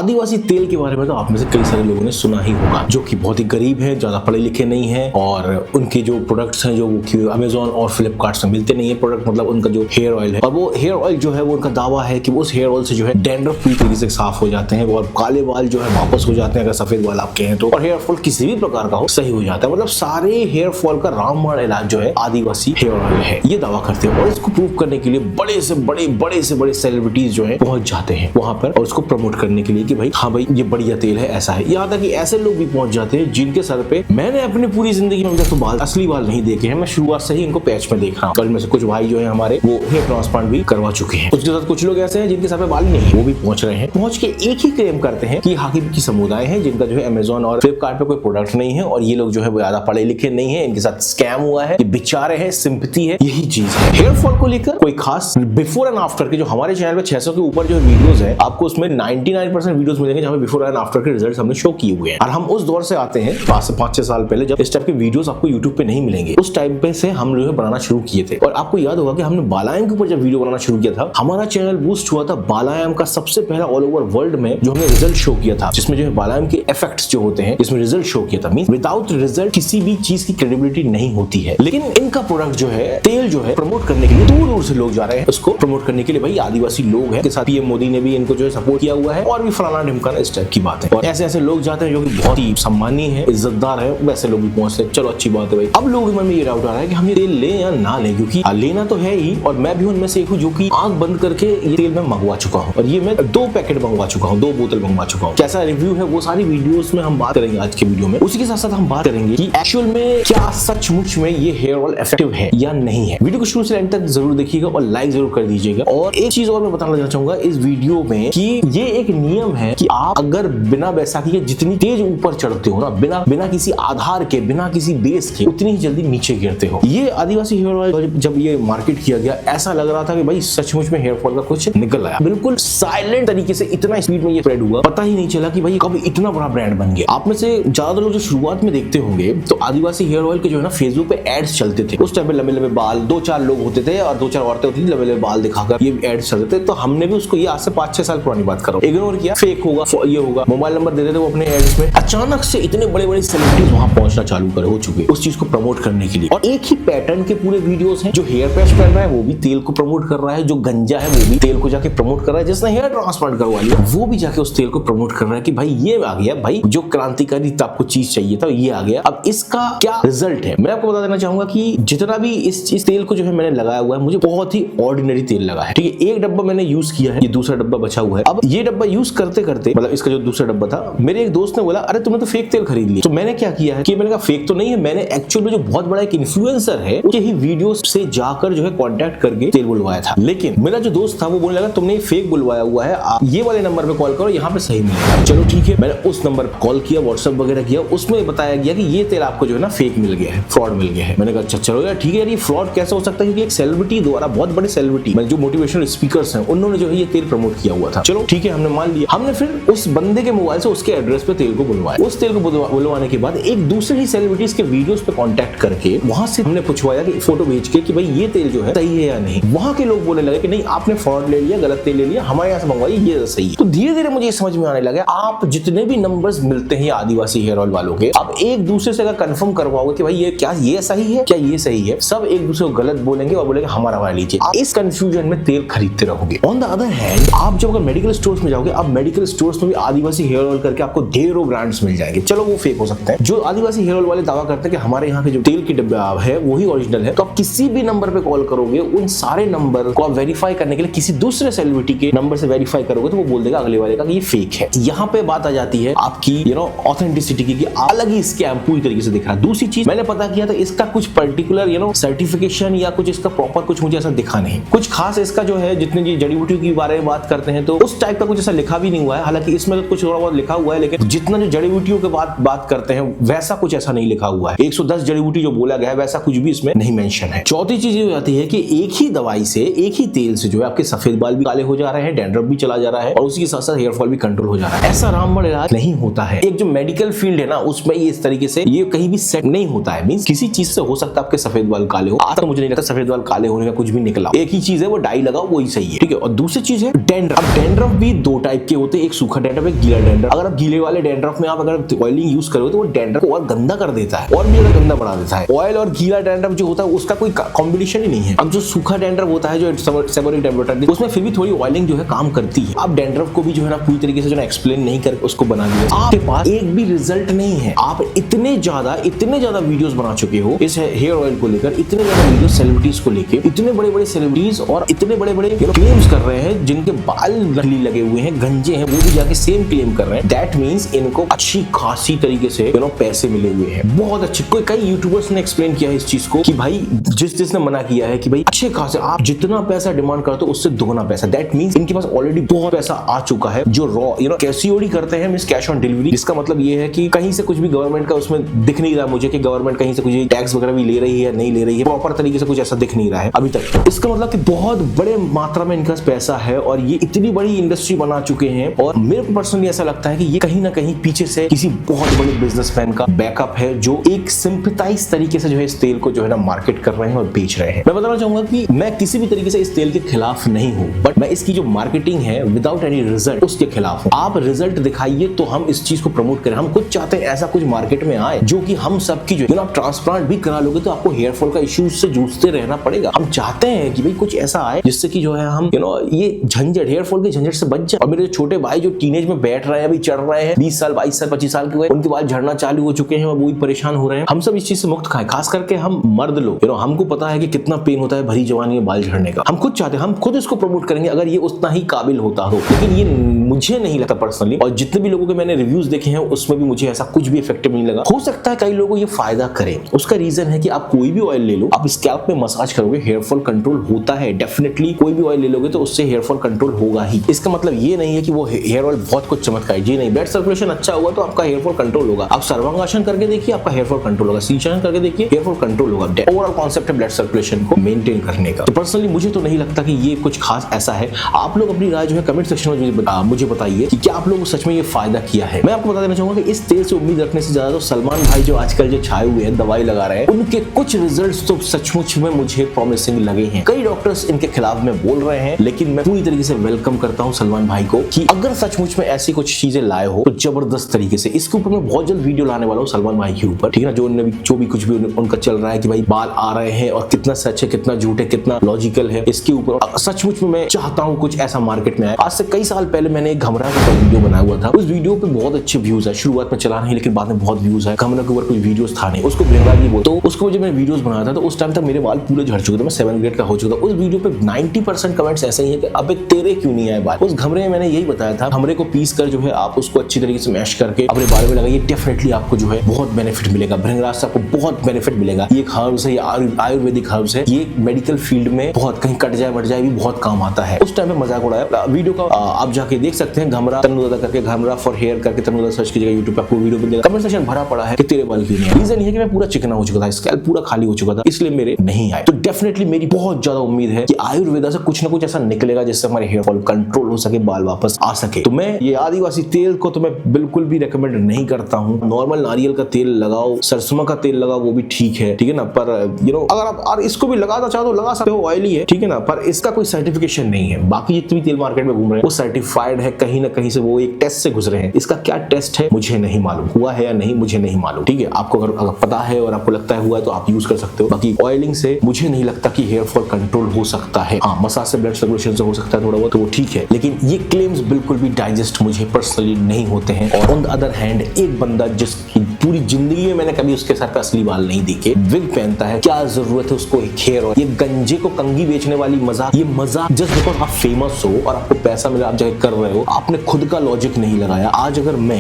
आदिवासी तेल के बारे में तो आप में से कई सारे लोगों ने सुना ही होगा, जो कि बहुत ही गरीब है, ज्यादा पढ़े लिखे नहीं है और उनके जो प्रोडक्ट्स हैं जो अमेजोन और फ्लिपकार्ट से मिलते नहीं है प्रोडक्ट, मतलब उनका जो हेयर ऑयल है, और वो हेयर ऑयल जो है वो उनका दावा है कि उस हेयर ऑयल से जो है डैंड्रफ पूरी तरीके से साफ हो जाते हैं और काले बाल जो है वापस हो जाते हैं, अगर सफेद बाल आप कहें तो, और हेयर फॉल किसी भी प्रकार का हो सही हो जाता है। मतलब सारे हेयर फॉल का रामबाण इलाज जो है आदिवासी हेयर ऑयल है, ये दावा करते हैं। और इसको प्रूव करने के लिए बड़े से बड़े सेलिब्रिटीज जो है पहुंच जाते हैं वहां पर और उसको प्रमोट करने के लिए कि भाई हाँ भाई ये बढ़िया तेल है, ऐसा है। यहाँ तक कि ऐसे लोग भी पहुंच जाते हैं जिनके सर पे मैंने अपनी पूरी जिंदगी में तो बाल, असली बाल नहीं देखे हैं, मैं शुरुआत से ही इनको पैच में देख रहा हूँ। कल में से कुछ भाई जो है हमारे वो हेयर ट्रांसप्लांट भी करवा चुके हैं। उसके साथ कुछ लोग ऐसे हैं जिनके सर पे बाल नहीं है, वो भी पहुंच रहे हैं। पहुंच के एक ही क्लेम करते हैं कि हाकिम की समुदाय है जिनका जो है अमेजोन और फ्लिपकार्ट पे कोई प्रोडक्ट नहीं है और ये लोग जो है वो ज्यादा पढ़े लिखे नहीं है, इनके साथ स्कैम हुआ है, ये बेचारे हैं, सिंपैथी है, यही चीज है। हेयर फॉल को लेकर कोई खास बिफोर एंड आफ्टर के जो हमारे चैनल पे 600 के ऊपर जो वीडियोस है, आपको उसमें 99% वीडियोस मिलेंगे जहां पे बिफोर एंड आफ्टर के रिजल्ट्स हमने शो किए हुए हैं। और हम उस दौर से आते हैं 5 से 5-6 साल पहले, जब इस टाइप के वीडियोस आपको YouTube पे नहीं मिलेंगे। उस टाइम पे से हम जो है बनाना शुरू किए थे और आपको याद होगा कि हमने बालायाम के ऊपर जब वीडियो बनाना शुरू किया था, हमारा चैनल बूस्ट हुआ था बालायाम का सबसे पहला ऑल ओवर वर्ल्ड में जो हमने रिजल्ट शो किया था, जिसमें जो है बालायाम के इफेक्ट्स जो होते हैं इसमें रिजल्ट शो किया था। मींस विदाउट रिजल्ट किसी भी चीज की क्रेडिबिलिटी नहीं होती है। लेकिन इनका प्रोडक्ट जो है तेल जो है प्रमोट करने के लिए दूर दूर से लोग जा रहे हैं उसको प्रमोट करने के लिए। भाई आदिवासी लोग हैं, के साथ पीएम मोदी ने भी इनको जो है सपोर्ट किया हुआ है और भी फलाना ढिमकाना इस टाइप की बात है। और ऐसे ऐसे लोग जाते हैं जो कि बहुत ही सम्मानीय है, इज्जतदार है, वैसे लोग भी पहुंचते हैं। चलो अच्छी बात है भाई। अब लोगों के मन में ये डाउट आ रहा है कि हम ये तेल लें या ना लें, क्योंकि लेना तो है ही और मैं भी उनमें से एक हूं जो कि आंख बंद करके ये तेल मैं मंगवा चुका हूं और ये मैं 2 पैकेट मंगवा चुका हूं, 2 बोतल मंगवा चुका हूं। कैसा रिव्यू है वो सारी वीडियोस में हम बात करेंगे आज के वीडियो में। उसी के साथ साथ हम बात करेंगे कि एक्चुअल में क्या सचमुच में ये हेयर ऑयल इफेक्टिव है या नहीं है। वीडियो को शुरू से एंड तक जरूर देखिएगा और लाइक जरूर कर दीजिएगा। और एक चीज और मैं बताना चाहूंगा इस वीडियो में कि ये एक नियम है कि आप अगर बिना बैसाखी के जितनी तेज ऊपर चढ़ते हो ना, बिना किसी आधार के, बिना किसी बेस के, उतनी ही जल्दी नीचे गिरते हो। ये आदिवासी हेयर ऑयल जब ये मार्केट किया गया, ऐसा लग रहा था कि भाई सचमुच में हेयर फॉल का कुछ निकल आया। बिल्कुल साइलेंट तरीके से इतना स्पीड में ये स्प्रेड हुआ, पता ही नहीं चला कि भाई कब इतना बड़ा ब्रांड बन गया। आप में से ज्यादा लोग जो शुरुआत में देखते होंगे तो आदिवासी हेयर ऑयल के जो है ना फेसबुक पे एड्स चलते थे। उस टाइम पे लंबे लंबे बाल, 2-4 लोग होते थे और 2-4 औरतें होती थी, लंबे लंबे बाल दिखाकर ये एड्स चलते थे। तो हमने भी उसको, ये आज से 5-6 साल पुरानी बात कर रहा हूं, इग्नोर किया, फेक होगा, ये होगा, मोबाइल नंबर दे देते वो अपने एड्स में। अचानक से इतने बड़े बड़े सेलिब्रिटीज वहां पहुंचना चालू हो चुके उस चीज को प्रमोट करने के लिए। और एक ही पैटर्न के पूरे वीडियोस हैं। जो हेयर पैच पहन रहा है वो भी तेल को प्रमोट कर रहा है, जो गंजा है वो भी तेल को जाके प्रमोट कर रहा है, जिसने हेयर ट्रांसप्लांट करवा लिया वो भी जाके उस तेल को प्रमोट कर रहा है कि भाई ये आ गया, भाई जो क्रांतिकारी आपको चीज चाहिए था ये आ गया। अब इसका क्या रिजल्ट है मैं आपको बता देना चाहूंगा कि जितना भी इस तेल को जो है मैंने लगाया हुआ है, मुझे बहुत ही ऑर्डिनरी तेल लगा है। ठीक है, एक डब्बा मैंने यूज किया है, ये दूसरा डब्बा बचा हुआ है। अब ये डब्बा यूज करते करते, मतलब इसका जो दूसरा डब्बा था, मेरे एक दोस्त ने बोला अरे तुमने तो फेक तेल खरीद लिया। तो मैंने क्या किया है कि मैंने कहा फेक तो नहीं है, मैंने एक्चुअल में जो बहुत बड़ा एक इन्फ्लुएंसर है उसके ही वीडियो से जाकर जो है कांटेक्ट करके तेल बुलवाया था। लेकिन मेरा जो दोस्त था वो बोलने लगा तुमने फेक बुलवाया हुआ है, आप ये वाले नंबर पे कॉल करो, यहाँ पे सही मिलेगा। चलो ठीक है, मैंने उस नंबर पर कॉल किया, व्हाट्सएप वगैरह किया, उसमें बताया गया कि ये तेल आपको जो है ना फेक मिल गया है, फ्रॉड मिल गया है। मैंने कहा अच्छा चलो यार ठीक है यार, ये फ्रॉड कैसे हो सकता है, क्योंकि एक सेलिब्रिटी द्वारा, बहुत बड़े सेलिब्रिटी जो मोटिवेशनल स्पीकर्स हैं उन्होंने जो है ये तेल प्रमोट किया हुआ था। चलो ठीक है, हमने मान लिया। हमने फिर उस बंदे के मोबाइल से उसके एड्रेस पे तेल को बुलवाया। उस तेल को बुलवाने के बाद एक दूसरे ही सेलिब्रिटीज के वीडियोस पे कांटेक्ट करके वहां से हमने पूछवाया कि फोटो भेज के कि भाई ये तेल जो है सही है या नहीं। वहां के लोग बोलने लगे कि नहीं आपने फ्रॉड ले लिया, गलत तेल ले लिया, हमारे यहाँ से मंगवाइए, ये सही है। तो धीरे धीरे मुझे समझ में आने लगा आप जितने भी नंबर्स मिलते हैं आदिवासी हेयर ऑयल वालों के, आप एक दूसरे से अगर कंफर्म करवाओगे कि भाई ये क्या ये सही है, क्या ये सही है, सब एक दूसरे को गलत बोलेंगे और बोलेंगे हमारा वाला लीजिए। आप इस कंफ्यूजन में तेल खरीदते रहोगे। ऑन द अदर हैंड आप जब अगर मेडिकल स्टोर्स में जाओगे, आप मेडिकल स्टोर्स में भी आदिवासी हेयर ऑयल करके आपको ढेरों ब्रांड्स मिल जाएंगे। चलो वो फेक हो सकता है। जो आदिवासी हेयर ऑयल वाले दावा करते हैं कि हमारे यहाँ के जो तेल की डब्बा है वही ओरिजिनल है, तो आप किसी भी नंबर पे कॉल करोगे, उन सारे नंबर को आप वेरीफाई करने के लिए किसी दूसरे सेलिब्रिटी के नंबर से वेरीफाई करोगे तो वो बोल देगा अगले वाले का कि ये फेक है। यहाँ पे बात आ जाती है आपकी ऑथेंटिसिटी की, अलग ही स्कैम पूरी तरीके से दिख रहा है। दूसरी चीज मैंने पता किया था, इसका कुछ पर्टिकुलर सर्टिफिकेशन या कुछ इसका प्रॉपर कुछ मुझे ऐसा दिखा नहीं। कुछ खास इसका जो है, जितने जड़ी बूटियों के बारे में बात करते हैं तो उस टाइप का कुछ ऐसा लिखा भी नहीं हुआ है। हालांकि इसमें तो कुछ थोड़ा बहुत लिखा हुआ है, लेकिन जितना जो जड़ी बूटियों के बात करते हैं वैसा कुछ ऐसा नहीं लिखा हुआ है। 110 जड़ी बूटी जो बोला गया है वैसा कुछ भी इसमें नहीं मेंशन है। चौथी चीज ये आती है कि एक ही दवाई से, एक ही तेल से जो है आपके सफेद बाल भी काले हो जा रहे हैं, डैंड्रफ भी चला जा रहा है और उसी के साथ साथ हेयर फॉल भी कंट्रोल हो जा रहा है। ऐसा रामबाण इलाज नहीं होता है। एक जो मेडिकल फील्ड है ना, उसमें ये इस तरीके से ये कहीं भी सेट नहीं होता है। मींस किसी चीज से हो सकता है आपके सफेद बाल काले हो, आज तक मुझे नहीं लगता सफेद बाल काले होने का कुछ भी निकला। एक ही चीज है, वो डाई लगाओ वही सही है, ठीक है। और दूसरी चीज है डैंड्रफ। अब डैंड्रफ भी 2 टाइप के होते होते हैं, एक सूखा डैंड्रफ, एक गीला डैंड्रफ। अगर आप गीले वाले डैंड्रफ में आप अगर ऑयलिंग यूज करोगे तो वो डैंड्रफ को और गंदा कर देता है और भी ज्यादा गंदा बढ़ा देता है। ऑयल और गीला डैंड्रफ जो होता है उसका कोई कॉम्बिनेशन ही नहीं है। अब जो सूखा डैंड्रफ होता है जो सेबोरिक डैंड्रफ, उसमें फिर भी थोड़ी ऑयलिंग जो है काम करती है। आप डैंड्रफ को भी जो है ना पूरी तरीके से जो है एक्सप्लेन नहीं करके उसको बना दिया, आपके पास एक भी रिजल्ट नहीं है। आप इतने ज्यादा वीडियोस बना चुके हो इस हेयर ऑयल को लेकर, इतने ज्यादा वीडियो सेलिब्रिटीज को लेकर, इतने बड़े सेलिब्रिटीज और इतने बड़े क्लेम्स कर रहे हैं जिनके बाल नकली लगे हुए हैं, गंजे हैं, वो भी जाके सेम क्लेम कर रहे हैं। दैट मींस इनको अच्छी खासी तरीके से पैसे मिले हुए हैं, बहुत अच्छे। कई यूट्यूबर्स ने एक्सप्लेन किया है इस चीज को कि भाई जिसने मना किया है कि भाई अच्छे खासे आप जितना पैसा डिमांड करते हो उससे दोगुना पैसा। दैट मींस इनके पास ऑलरेडी बहुत पैसा आ चुका है जो रॉ कैसीओडी करते हैं, मींस कैश ऑन डिलीवरी। इसका मतलब ये है कि कहीं से कुछ भी गवर्नमेंट का उसमें दिख नहीं रहा मुझे कि गवर्नमेंट कहीं से कुछ टैक्स वगैरह भी ले रही है नहीं ले रही है, प्रॉपर तरीके से कुछ ऐसा दिख नहीं रहा है अभी तक। इसका मतलब कि बहुत बड़े मात्रा में इनका पैसा है और ये इतनी बड़ी इंडस्ट्री बना चुके हैं। और मेरे को पर्सनली ऐसा लगता है कि ये कहीं ना कहीं पीछे से किसी बहुत बड़े बिजनेसमैन का बैकअप है जो एक सिंपैथाइज तरीके से जो है इस तेल को जो है ना मार्केट कर रहे हैं और बेच रहे हैं। मैं बताना चाहूंगा कि मैं किसी भी तरीके से इस तेल के खिलाफ नहीं हूं, बट मैं इसकी जो मार्केटिंग है विदाउट एनी रिजल्ट उसके खिलाफ हूं। आप रिजल्ट दिखाइए तो हम इस चीज को प्रमोट करें। हम खुद चाहते हैं ऐसा कुछ मार्केट में आए जो कि हम सबकी जो आप ट्रांसप्लांट भी करा लोगे तो आपको हेयर फॉल का इश्यूज से जूझते रहना पड़ेगा। हम चाहते हैं कि भाई कुछ ऐसा आए जिससे कि जो है हम ये झंझट, हेयर फॉल के झंझट से बच जाए। और मेरे जो छोटे भाई जो टीनेज में बैठ रहे हैं, अभी चढ़ रहे हैं, 20 साल 22 साल 25 साल के हुए, उनके बाल झड़ना चालू हो चुके हैं और वो भी परेशान हो रहे हैं। हम सब इस चीज से मुक्त खाएं, खास करके हम मर्द लोग। हमको पता है कि कितना पेन होता है भरी जवानी में बाल झड़ने का। हम खुद चाहते हैं, हम खुद इसको प्रमोट करेंगे अगर ये उतना ही काबिल होता हो, लेकिन ये मुझे नहीं लगता पर्सनली। और जितने भी लोगों के मैंने रिव्यूज देखे हैं उसमें भी मुझे ऐसा कुछ भी इफेक्टिव नहीं लगा। हो सकता है कई लोगों को ये फायदा करे, उसका रीजन है कि आप कोई भी ऑयल ले लो, आप स्कैल्प में मसाज करोगे, हेयर फॉल कंट्रोल होता है डेफिनेटली। कोई भी ऑयल ले लोगे तो उससे हेयर फॉल कंट्रोल होगा ही। इसका मतलब ये नहीं है कि वो हेयर ऑयल बहुत कुछ चमत्कारी, जी नहीं। ब्लड सर्कुलेशन अच्छा होगा तो आपका हेयर फॉल कंट्रोल होगा। आप सर्वांगासन करके देखिए, आपका हेयर फॉल कंट्रोल होगा। शीर्षासन करके देखिए, हेयर फॉल कंट्रोल होगा। ओवरऑल कॉन्सेप्ट है ब्लड सर्कुलेशन को मेंटेन करने का। तो पर्सनली मुझे तो नहीं लगता कि ये कुछ खास ऐसा है। आप लोग अपनी राय जो है कमेंट सेक्शन में मुझे बताइए कि क्या आप लोगों को सच में ये फायदा किया है। मैं आपको बता देना चाहूंगा कि इस तेल से उम्मीद रखने से ज्यादा तो सलमान भाई जो आजकल जो छाए हुए हैं, दवाई लगा रहे हैं, उनके कुछ रिजल्ट्स तो सचमुच में मुझे प्रॉमिसिंग लगे हैं। कई डॉक्टर्स इनके खिलाफ में बोल रहे हैं, लेकिन मैं पूरी तरीके से वेलकम करता हूं सलमान भाई को कि अगर सचमुच में ऐसी कुछ चीजें लाए हो तो जबरदस्त तरीके से इसके ऊपर मैं बहुत जल्द वीडियो लाने वाला हूं सलमान भाई के ऊपर, ठीक है ना। जो भी कुछ भी उनका चल रहा है कि भाई बाल आ रहे हैं और कितना सच है, कितना झूठ है, कितना लॉजिकल है, इसके ऊपर सचमुच में मैं चाहता हूं कुछ ऐसा मार्केट में आए। आज से कई साल पहले मैंने एक घमरा का वीडियो बनाया हुआ था। उस वीडियो पे बहुत अच्छे व्यूज है, शुरुआत में चला नहीं लेकिन बाद में बहुत व्यूज है। घमरा के ऊपर कुछ वीडियोस था नहीं, उसको भृंगराज बोल, तो उसको जब मैंने वीडियोस बनाया था तो उस टाइम तक मेरे बाल पूरे झड़ चुके थे, मैं 7th ग्रेड का हो चुका था। उस वीडियो पे 90% कमेंट्स ऐसे ही है कि अबे तेरे क्यों नहीं आए बाल। उस घमरे में मैंने यही बताया था, घमरे को पीस कर जो है आप उसको अच्छी तरीके से मैश करके अपने बाल में लगाइए, डेफिनेटली आपको जो है बहुत बेनिफिट मिलेगा। भृंगराज से आपको बहुत बेनिफिट मिलेगा। ये एक हर्ब्स है, ये आयुर्वेदिक हर्ब्स है, ये मेडिकल फील्ड में बहुत कहीं कट जाए मट जाए भी बहुत काम आता है। उस टाइम पे मजाक उड़ाया। वीडियो का आप जाके देख सकते हैं, घमरा तन्नू दादा करके, घमरा फॉर हेयर करके तन्नू दादा सर्च कीजिएगा यूट्यूब पे, आपको वीडियो मिलेगा। कमेंट सेक्शन भरा पड़ा है कि तेरे बाल क्यों नहीं आए। रीजन ये है कि मैं पूरा चिकना हो चुका था, स्कैल्प पूरा खाली हो चुका था, इसलिए मेरे नहीं आए। तो डेफिनेटली मेरी बहुत ज्यादा उम्मीद है कि आयुर्वेदा से कुछ ना कुछ ऐसा निकलेगा जिससे हमारे हेयर फॉल कंट्रोल हो सके, बाल वापस आ सके। तो मैं ये आदिवासी तेल को तो मैं बिल्कुल भी रेकमेंड नहीं करता हूँ। नॉर्मल नारियल का तेल लगाओ, सरसों का तेल लगाओ, वो भी ठीक है ना। पर अगर आप और इसको भी लगाना चाहो तो लगा सकते हो, ऑयली है, ठीक है ना। पर इसका कोई सर्टिफिकेशन नहीं है। बाकी जितने भी तेल मार्केट में घूम रहे हैं वो सर्टिफाइड है, कहीं ना कहीं से वो एक टेस्ट से गुजरे हैं। इसका क्या टेस्ट है मुझे नहीं मालूम, हुआ है या नहीं मुझे नहीं मालूम, ठीक है। आपको अगर पता है और आपको लगता है हुआ है तो आप यूज कर सकते हो। बाकी ऑयलिंग से मुझे नहीं लगता कि हेयर फॉल कंट्रोल हो सकता है। हाँ, मसाज से, ब्लड सर्कुलेशन से हो सकता है थोड़ा बहुत, तो वो ठीक है, लेकिन ये क्लेम्स बिल्कुल भी डाइजेस्ट मुझे पर्सनली नहीं होते हैं। और ऑन द अदर हैंड एक बंदा जिसकी पूरी जिंदगी में मैंने कभी उसके सर पे असली बाल नहीं देखे, विग पहनता है, क्या जरूरत है उसको एक हेयर ऑयल। ये गंजे को कंगी बेचने वाली मजाक, ये मजाक जस्ट बिकॉज आप फेमस हो और आपको पैसा मिला आप जाके कर रहे हो, आपने खुद का लॉजिक नहीं लगाया। आज अगर मैं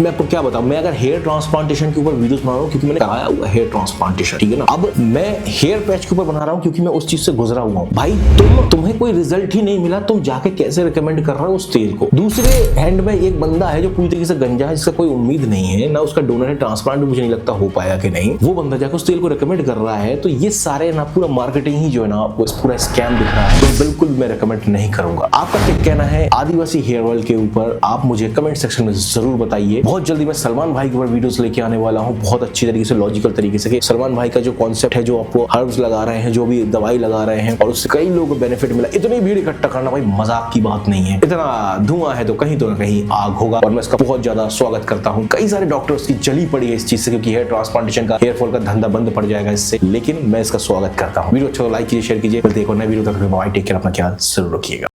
आपको क्या बताऊं, मैं अगर हेयर ट्रांसप्लांटेशन के ऊपर वीडियोस बना रहा हूं क्योंकि मैंने कराया हुआ हेयर ट्रांसप्लांटेशन, ठीक है ना। अब मैं हेयर पैच के ऊपर बना रहा हूं क्योंकि मैं उस चीज से गुजरा हुआ हूं। भाई तुम्हें कोई रिजल्ट ही नहीं मिला, तुम जाके कैसे रिकमेंड कर रहे हो उस तेल को। दूसरे हैंड में एक बंदा है जो पूरी तरीके से गंजा है, जिसका कोई उम्मीद नहीं है, ना उसका डोनर है, ट्रांसप्लांट भी मुझे नहीं लगता हो पाएगा कि नहीं। वो बंदा जाकर उस तेल को रिकमेंड कर रहा है, तो ये सारे ना पूरा मार्केटिंग ही जो है ना आपको पूरा स्कैम दिख रहा है, तो बिल्कुल मैं रिकमेंड नहीं करूंगा। आपका क्या कहना है आदिवासी हेयर ऑयल के ऊपर, आप मुझे कमेंट सेक्शन में जरूर बताइए। बहुत जल्दी मैं सलमान भाई के ऊपर वीडियोस लेके आने वाला हूँ, बहुत अच्छी तरीके से लॉजिकल तरीके से। सलमान भाई का जो कॉन्सेप्ट है, जो आपको हर्ब्स लगा रहे हैं, जो भी दवाई लगा रहे हैं और उससे कई लोगों को बेनिफिट मिला। इतनी भीड़ इकट्ठा करना भाई मजाक की बात नहीं है, इतना धुआं है तो कहीं तो ना कहीं आग होगा, और मैं इसका बहुत ज्यादा स्वागत करता हूँ। कई सारे डॉक्टर्स की जली पड़ी है इस चीज से, क्योंकि हेयर ट्रांसप्लांटेशन का, हेयर फॉल का धंधा बंद पड़ जाएगा इससे, लेकिन मैं इसका स्वागत करता हूँ। वीडियो अच्छा तो लाइक कीजिए, शेयर कीजिए। फिर देखो नए वीडियो तक बाय, टेक केयर, अपना ख्याल जरूर रखिएगा।